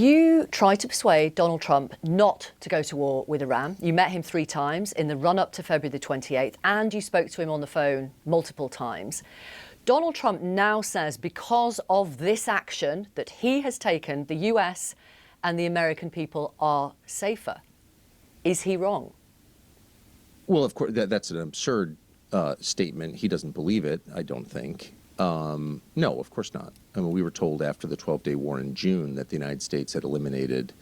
You tried to persuade Donald Trump not to go to war with Iran. You met him 3 times in the run-up to February the 28th, and you spoke to him on the phone multiple times. Donald Trump now says because of this action that he has taken, the US and the American people are safer. Is he wrong? Well, of course, that's an absurd statement. He doesn't believe it, I don't think. No, of course not. I mean, we were told after the 12-day war in June that the United States had eliminated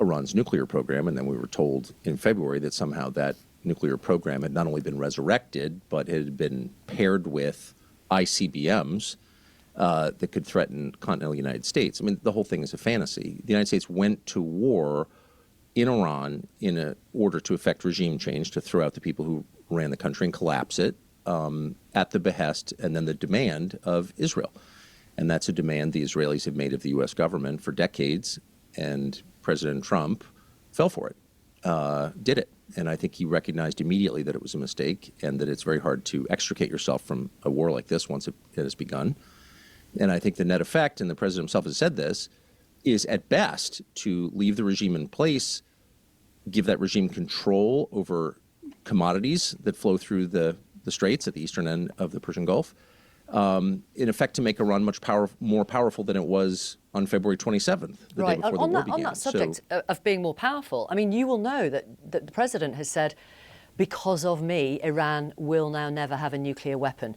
Iran's nuclear program, and then we were told in February that somehow that nuclear program had not only been resurrected, but had been paired with ICBMs that could threaten continental United States. I mean, the whole thing is a fantasy. The United States went to war in Iran in order to effect regime change, to throw out the people who ran the country and collapse it at the behest and then the demand of Israel. And that's a demand the Israelis have made of the U.S. government for decades, and President Trump fell for it, did it. And I think he recognized immediately that it was a mistake and that it's very hard to extricate yourself from a war like this once it has begun. And I think the net effect, and the president himself has said this, is at best to leave the regime in place, give that regime control over commodities that flow through the straits at the eastern end of the Persian Gulf, in effect to make Iran much more powerful than it was on February 27th, the day before the war began. On that subject of being more powerful, I mean, you will know that the president has said, because of me, Iran will now never have a nuclear weapon.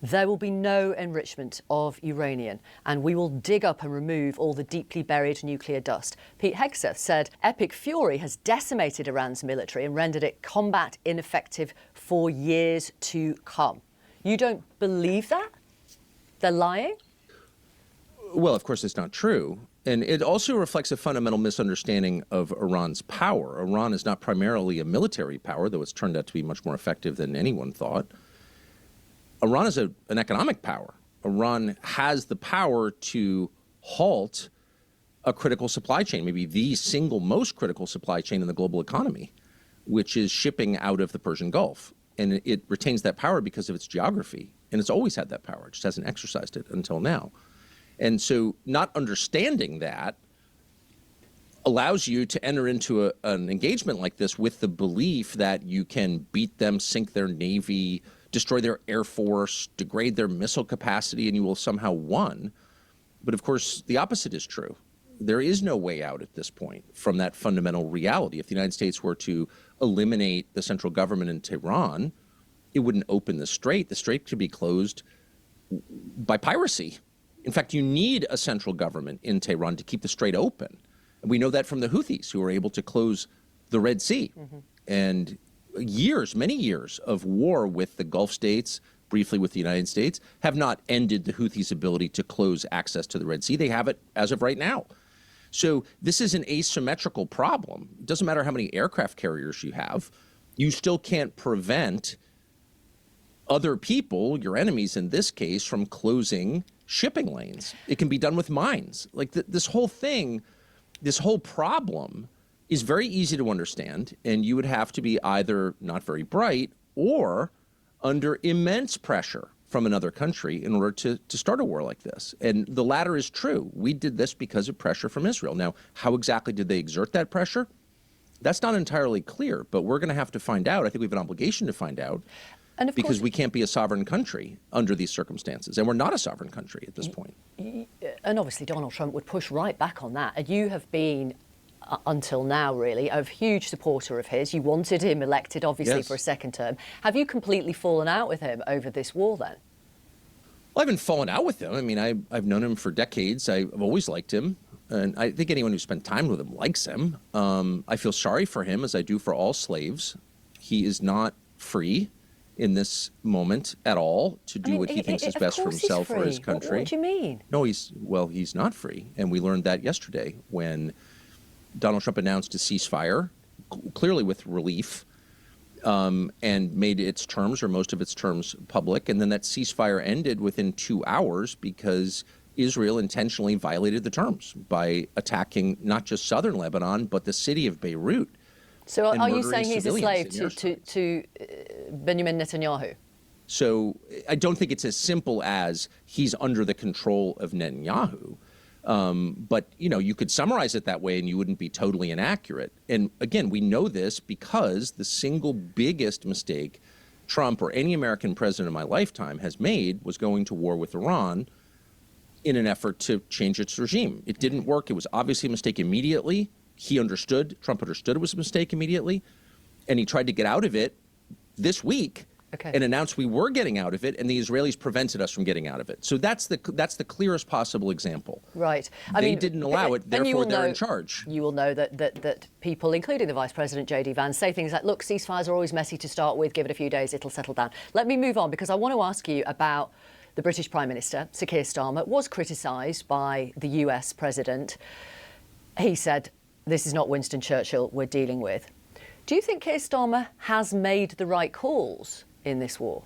There will be no enrichment of uranium, and we will dig up and remove all the deeply buried nuclear dust. Pete Hegseth said epic fury has decimated Iran's military and rendered it combat ineffective for years to come. You don't believe that? They're lying? Well, of course, it's not true. And it also reflects a fundamental misunderstanding of Iran's power. Iran is not primarily a military power, though it's turned out to be much more effective than anyone thought. Iran is an economic power. Iran has the power to halt a critical supply chain, maybe the single most critical supply chain in the global economy, which is shipping out of the Persian Gulf. And it retains that power because of its geography. And it's always had that power. It just hasn't exercised it until now. And so not understanding that allows you to enter into an engagement like this with the belief that you can beat them, sink their navy, destroy their air force, degrade their missile capacity, and you will somehow win. But of course, the opposite is true. There is no way out at this point from that fundamental reality. If the United States were to eliminate the central government in Tehran, it wouldn't open the strait. The strait could be closed by piracy. In fact, you need a central government in Tehran to keep the strait open. And we know that from the Houthis, who were able to close the Red Sea. And years, many years of war with the Gulf states, briefly with the United States, have not ended the Houthis' ability to close access to the Red Sea. They have it as of right now. So this is an asymmetrical problem. It doesn't matter how many aircraft carriers you have. You still can't prevent other people, your enemies in this case, from closing shipping lanes. It can be done with mines. Like this whole thing, this whole problem is very easy to understand, and you would have to be either not very bright or under immense pressure from another country in order to start a war like this. And the latter is true. We did this because of pressure from Israel. Now, how exactly did they exert that pressure? That's not entirely clear, but we're going to have to find out. I think we have an obligation to find out, because we can't be a sovereign country under these circumstances, and we're not a sovereign country at this point. And obviously Donald Trump would push right back on that. And you have been, until now really, a huge supporter of his. You wanted him elected, obviously, Yes. for a second term. Have you completely fallen out with him over this war then? Well, I haven't fallen out with him. I mean, I've known him for decades. I've always liked him. And I think anyone who spent time with him likes him. I feel sorry for him, as I do for all slaves. He is not free in this moment at all to do what he thinks is best for himself or his country. What do you mean? No, he's not free. And we learned that yesterday when Donald Trump announced a ceasefire, clearly with relief, and made its terms, or most of its terms, public. And then that ceasefire ended within 2 hours because Israel intentionally violated the terms by attacking not just southern Lebanon, but the city of Beirut. So are you saying he's a slave to Benjamin Netanyahu? So I don't think it's as simple as he's under the control of Netanyahu. But, you could summarize it that way and you wouldn't be totally inaccurate. And again, we know this because the single biggest mistake Trump or any American president in my lifetime has made was going to war with Iran in an effort to change its regime. It didn't work. It was obviously a mistake immediately. Trump understood it was a mistake immediately, and he tried to get out of it this week and announced we were getting out of it, and the Israelis prevented us from getting out of it. So that's the clearest possible example. Right. They didn't allow it, therefore they're in charge. You will know that people, including the Vice President, J.D. Vance, say things like, look, ceasefires are always messy to start with, give it a few days, it'll settle down. Let me move on, because I want to ask you about the British Prime Minister, Sir Keir Starmer, was criticised by the US President. He said, this is not Winston Churchill we're dealing with. Do you think Keir Starmer has made the right calls in this war?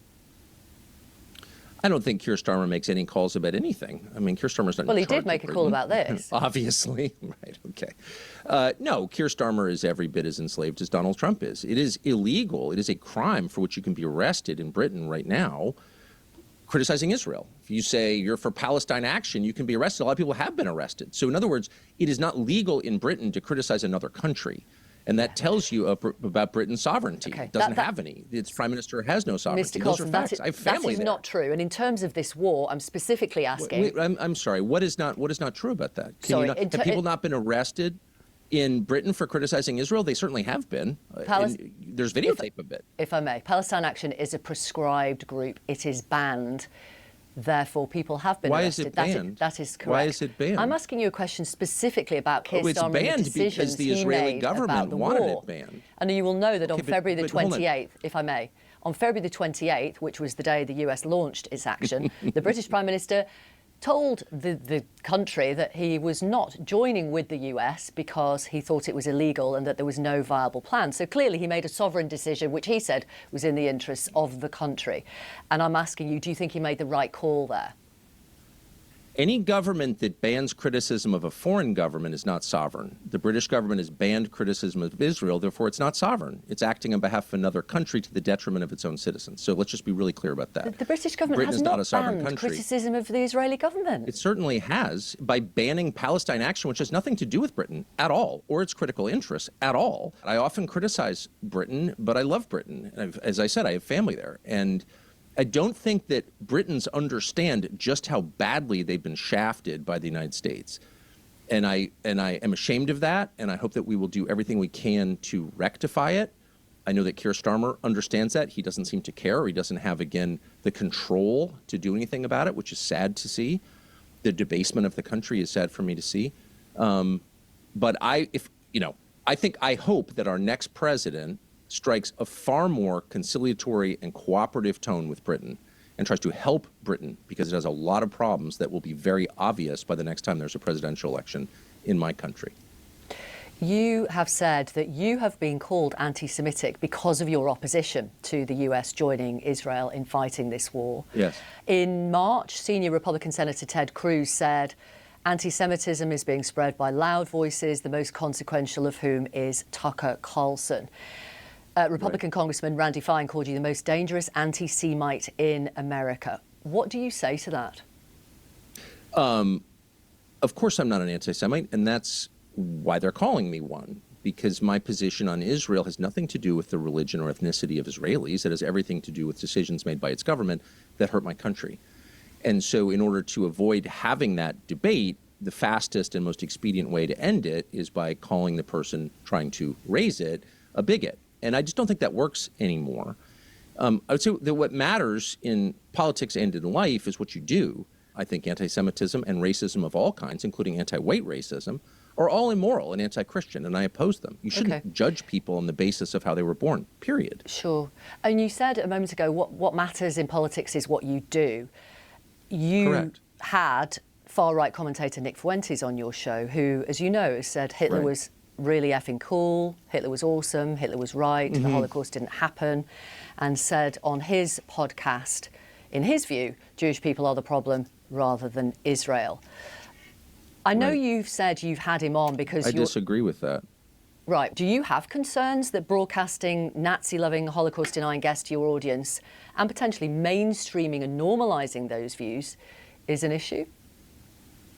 I don't think Keir Starmer makes any calls about anything. I mean, Keir Starmer's not. Well, he did make a call about this. Obviously. Right. Okay. No, Keir Starmer is every bit as enslaved as Donald Trump is. It is illegal. It is a crime for which you can be arrested in Britain right now, criticizing Israel. If you say you're for Palestine action, you can be arrested. A lot of people have been arrested. So in other words, it is not legal in Britain to criticize another country. And that tells you about Britain's sovereignty. It doesn't have any. Its prime minister has no sovereignty. Mr. Carlson, Those are facts. I have family there. That is not true. And in terms of this war, I'm specifically asking. Wait, I'm sorry. What is not true about that? Have people not been arrested in Britain for criticizing Israel? They certainly have been. There's videotape of it. If I may, Palestine Action is a proscribed group. It is banned. Therefore, people have been arrested. Why is it banned? That is correct. Why is it banned? I'm asking you a question specifically about Keir Starmer and the decisions because the Israeli government wanted it banned. And you will know that on February the 28th, if I may, on February the 28th, which was the day the US launched its action, the British Prime Minister told the country that he was not joining with the US because he thought it was illegal and that there was no viable plan. So clearly he made a sovereign decision, which he said was in the interests of the country. And I'm asking you, do you think he made the right call there? Any government that bans criticism of a foreign government is not sovereign. The British government has banned criticism of Israel, therefore it's not sovereign. It's acting on behalf of another country to the detriment of its own citizens. So let's just be really clear about that. The British government has not banned criticism of the Israeli government. It certainly has, by banning Palestine action, which has nothing to do with Britain at all, or its critical interests at all. I often criticize Britain, but I love Britain. As I said, I have family there. And I don't think that Britons understand just how badly they've been shafted by the United States. And I am ashamed of that, and I hope that we will do everything we can to rectify it. I know that Keir Starmer understands that. He doesn't seem to care, or he doesn't have, again, the control to do anything about it, which is sad to see. The debasement of the country is sad for me to see. But I hope that our next president strikes a far more conciliatory and cooperative tone with Britain and tries to help Britain, because it has a lot of problems that will be very obvious by the next time there's a presidential election in my country. You have said that you have been called anti-Semitic because of your opposition to the US joining Israel in fighting this war. Yes. In March, senior Republican Senator Ted Cruz said, anti-Semitism is being spread by loud voices, the most consequential of whom is Tucker Carlson. Republican Congressman Randy Fine called you the most dangerous anti-Semite in America. What do you say to that? Of course I'm not an anti-Semite, and that's why they're calling me one, because my position on Israel has nothing to do with the religion or ethnicity of Israelis. It has everything to do with decisions made by its government that hurt my country. And so in order to avoid having that debate, the fastest and most expedient way to end it is by calling the person trying to raise it a bigot. And I just don't think that works anymore. I would say that what matters in politics and in life is what you do. I think anti-Semitism and racism of all kinds, including anti-white racism, are all immoral and anti-Christian, and I oppose them. You shouldn't judge people on the basis of how they were born, period. Sure. And you said a moment ago, what matters in politics is what you do. You had far-right commentator Nick Fuentes on your show, who, as you know, has said Hitler was really effing cool, Hitler was awesome, Hitler was right, the Holocaust didn't happen, and said on his podcast, in his view, Jewish people are the problem rather than Israel. I know you've said you've had him on because I disagree with that. Right. Do you have concerns that broadcasting Nazi-loving, Holocaust-denying guests to your audience and potentially mainstreaming and normalising those views is an issue?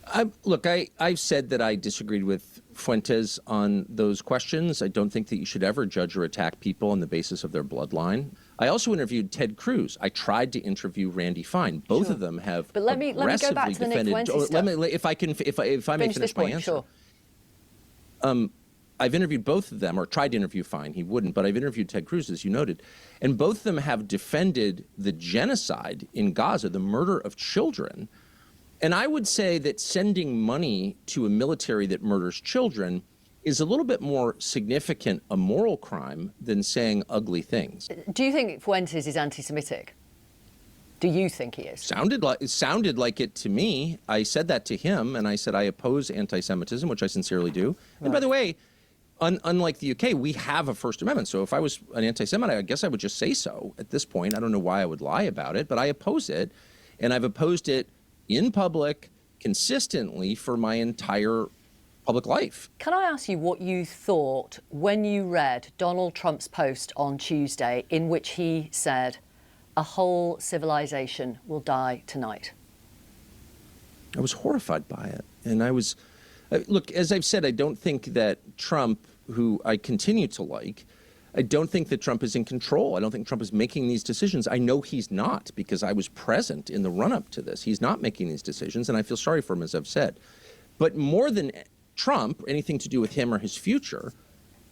I've said that I disagreed with Fuentes on those questions. I don't think that you should ever judge or attack people on the basis of their bloodline. I also interviewed Ted Cruz. I tried to interview Randy Fine. Both of them have But let me go back to the Nick Fuentes stuff. If I may finish my answer. Sure. I've interviewed both of them, or tried to interview Fine. He wouldn't, but I've interviewed Ted Cruz, as you noted. And both of them have defended the genocide in Gaza, the murder of children. And I would say that sending money to a military that murders children is a little bit more significant a moral crime than saying ugly things. Do you think Fuentes is anti-Semitic? Do you think he is? It sounded like it to me. I said that to him, and I said I oppose anti-Semitism, which I sincerely do. Right. And by the way, unlike the UK, we have a First Amendment. So if I was an anti-Semite, I guess I would just say so at this point. I don't know why I would lie about it, but I oppose it. And I've opposed it in public consistently for my entire public life. Can I ask you what you thought when you read Donald Trump's post on Tuesday in which he said, a whole civilization will die tonight? I was horrified by it. And I was, look, as I've said, I don't think that Trump, who I continue to like, I don't think that Trump is in control. I don't think Trump is making these decisions. I know he's not, because I was present in the run-up to this. He's not making these decisions, and I feel sorry for him, as I've said. But more than Trump, anything to do with him or his future,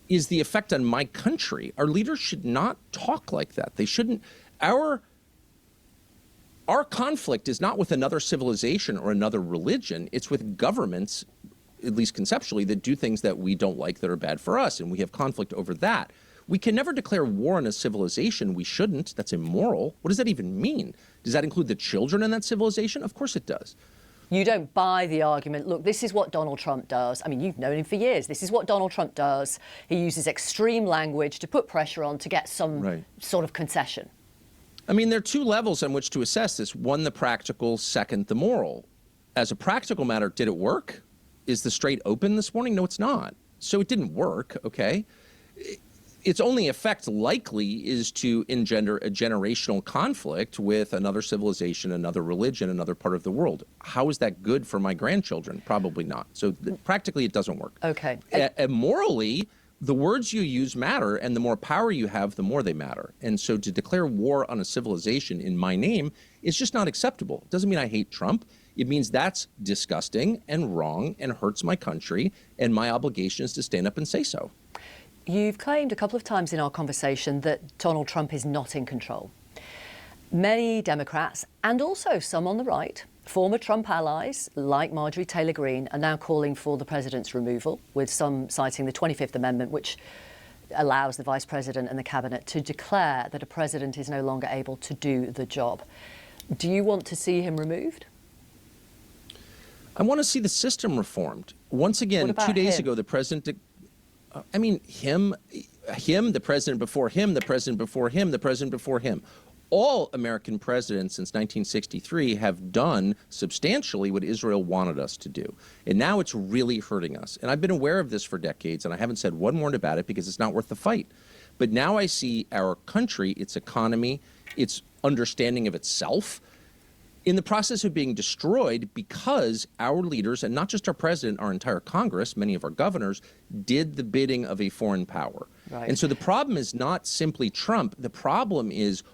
is the effect on my country. Our leaders should not talk like that. They shouldn't. Our conflict is not with another civilization or another religion. It's with governments, at least conceptually, that do things that we don't like that are bad for us, and we have conflict over that. We can never declare war on a civilization. We shouldn't. That's immoral. What does that even mean? Does that include the children in that civilization? Of course it does. You don't buy the argument, look, this is what Donald Trump does. I mean, you've known him for years. This is what Donald Trump does. He uses extreme language to put pressure on to get some sort of concession. I mean, there are two levels on which to assess this. One, the practical. Second, the moral. As a practical matter, did it work? Is the Strait open this morning? No, it's not. So it didn't work, okay? Its only effect likely is to engender a generational conflict with another civilization, another religion, another part of the world. How is that good for my grandchildren? Probably not. So practically, it doesn't work. Okay. Morally, the words you use matter, and the more power you have, the more they matter. And so to declare war on a civilization in my name is just not acceptable. It doesn't mean I hate Trump. It means that's disgusting and wrong and hurts my country, and my obligation is to stand up and say so. You've claimed a couple of times in our conversation that Donald Trump is not in control. Many Democrats, and also some on the right, former Trump allies like Marjorie Taylor Greene, are now calling for the president's removal, with some citing the 25th Amendment, which allows the vice president and the cabinet to declare that a president is no longer able to do the job. Do you want to see him removed? I want to see the system reformed. Once again, 2 days ago, the president... I mean, him, the president before him, the president before him, the president before him. All American presidents since 1963 have done substantially what Israel wanted us to do. And now it's really hurting us. And I've been aware of this for decades, and I haven't said one word about it because it's not worth the fight. But now I see our country, its economy, its understanding of itself, in the process of being destroyed because our leaders, and not just our president, our entire Congress, many of our governors, did the bidding of a foreign power. Right. And so the problem is not simply Trump. The problem is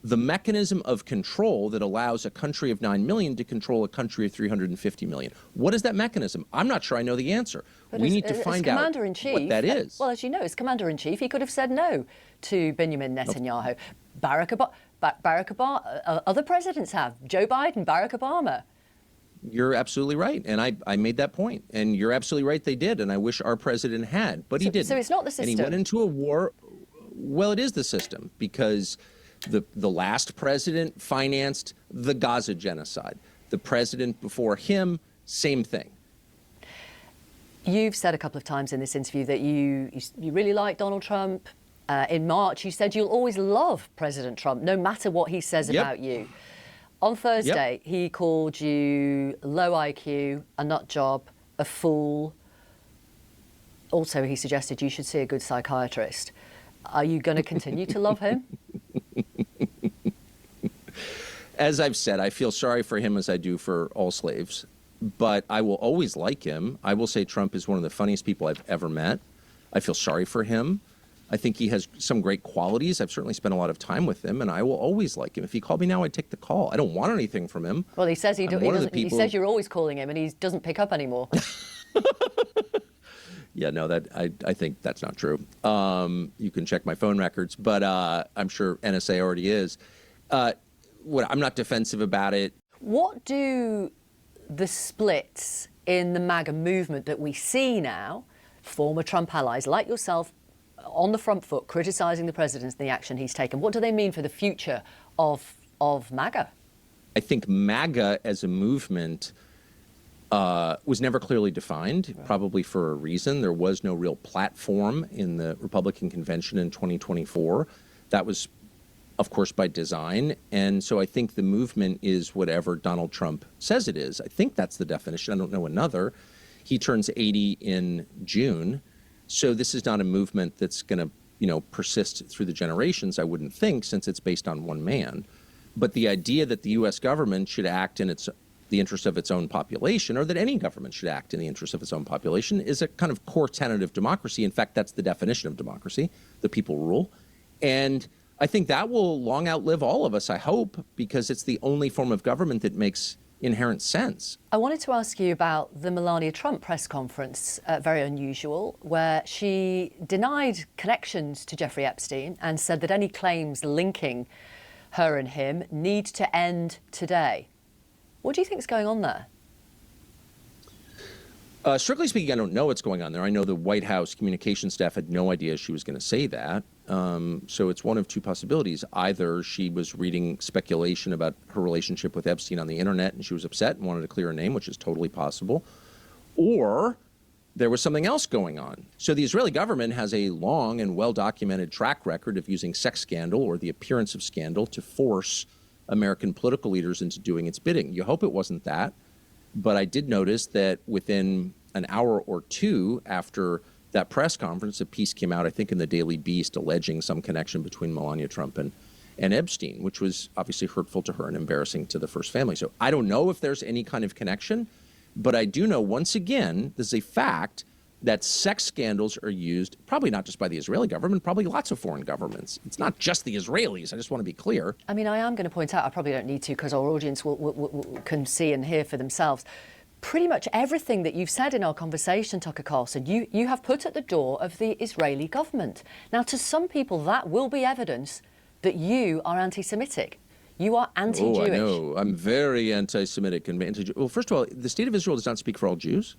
the mechanism of control that allows a country of 9 million to control a country of 350 million. What is that mechanism? I'm not sure I know the answer. But we need to find out what that is. Well, as you know, as Commander-in-Chief, he could have said no to Benjamin Netanyahu. Barack Obama, other presidents have. Joe Biden, Barack Obama. You're absolutely right. And I made that point. And you're absolutely right, they did. And I wish our president had. But he didn't. So it's not the system. And he went into a war. Well, it is the system, because the last president financed the Gaza genocide. The president before him, same thing. You've said a couple of times in this interview that you really like Donald Trump. In March, you said you'll always love President Trump, no matter what he says about you. On Thursday, he called you low IQ, a nut job, a fool. Also, he suggested you should see a good psychiatrist. Are you going to continue to love him? As I've said, I feel sorry for him as I do for all slaves. but I will always like him. I will say Trump is one of the funniest people I've ever met. I feel sorry for him. I think he has some great qualities. I've certainly spent a lot of time with him, and I will always like him. If he called me now, I'd take the call. I don't want anything from him. Well, he says he doesn't. He says you're always calling him, and he doesn't pick up anymore. Yeah, no, that I think that's not true. You can check my phone records, but I'm sure NSA already is. I'm not defensive about it. What do the splits in the MAGA movement that we see now, former Trump allies like yourself, on the front foot criticising the president and the action he's taken, what do they mean for the future of MAGA? I think MAGA as a movement was never clearly defined, probably for a reason. There was no real platform in the Republican convention in 2024. That was, of course, by design. And so I think the movement is whatever Donald Trump says it is. I think that's the definition. I don't know another. He turns 80 in June. So this is not a movement that's going to, persist through the generations, I wouldn't think, since it's based on one man. But the idea that the U.S. government should act in the interest of its own population, or that any government should act in the interest of its own population, is a kind of core tenet of democracy. In fact, that's the definition of democracy. The people rule. And I think that will long outlive all of us, I hope, because it's the only form of government that makes inherent sense. I wanted to ask you about the Melania Trump press conference, very unusual, where she denied connections to Jeffrey Epstein and said that any claims linking her and him need to end today. What do you think is going on there? Strictly speaking, I don't know what's going on there. I know the White House communication staff had no idea she was going to say that. So it's one of two possibilities. Either she was reading speculation about her relationship with Epstein on the internet and she was upset and wanted to clear her name, which is totally possible. Or there was something else going on. So the Israeli government has a long and well-documented track record of using sex scandal or the appearance of scandal to force American political leaders into doing its bidding. You hope it wasn't that. But I did notice that within an hour or two after that press conference, a piece came out, I think, in the Daily Beast alleging some connection between Melania Trump and Epstein, which was obviously hurtful to her and embarrassing to the first family. So I don't know if there's any kind of connection, but I do know, once again, this is a fact, that sex scandals are used, probably not just by the Israeli government, probably lots of foreign governments. It's not just the Israelis. I just want to be clear. I mean, I am going to point out, I probably don't need to because our audience can see and hear for themselves. Pretty much everything that you've said in our conversation, Tucker Carlson, you have put at the door of the Israeli government. Now, to some people, that will be evidence that you are anti-Semitic. You are anti-Jewish. Oh, I know. I'm very anti-Semitic and anti-Jewish. Well, first of all, the state of Israel does not speak for all Jews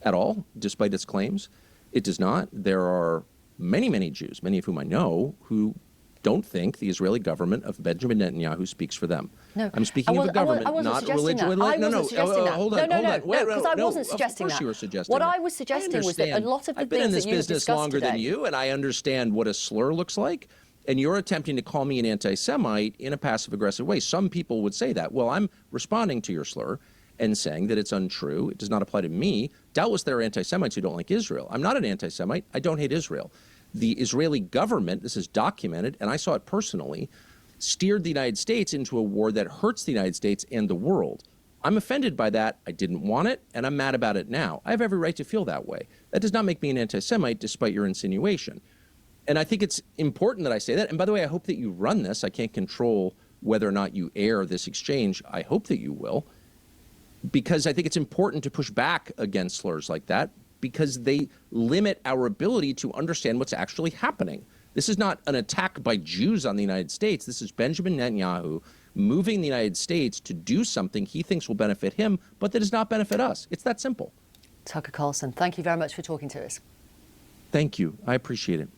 at all, despite its claims. It does not. There are many, many Jews, many of whom I know, who don't think the Israeli government of Benjamin Netanyahu speaks for them. No, I'm speaking of the government, not religion. Hold on. Because I wasn't Of suggesting that. course you were suggesting What that. I was suggesting was that a lot of the I've been in things this that you business discussed longer today, than you, and I understand what a slur looks like. And you're attempting to call me an anti-Semite in a passive-aggressive way. Some people would say that. Well, I'm responding to your slur and saying that it's untrue. It does not apply to me. Doubtless there are anti-Semites who don't like Israel. I'm not an anti-Semite. I don't hate Israel. The Israeli government, this is documented, and I saw it personally, steered the United States into a war that hurts the United States and the world. I'm offended by that. I didn't want it, and I'm mad about it now. I have every right to feel that way. That does not make me an anti-Semite, despite your insinuation. And I think it's important that I say that. And by the way, I hope that you run this. I can't control whether or not you air this exchange. I hope that you will, because I think it's important to push back against slurs like that, because they limit our ability to understand what's actually happening. This is not an attack by Jews on the United States. This is Benjamin Netanyahu moving the United States to do something he thinks will benefit him, but that does not benefit us. It's that simple. Tucker Carlson, thank you very much for talking to us. Thank you. I appreciate it.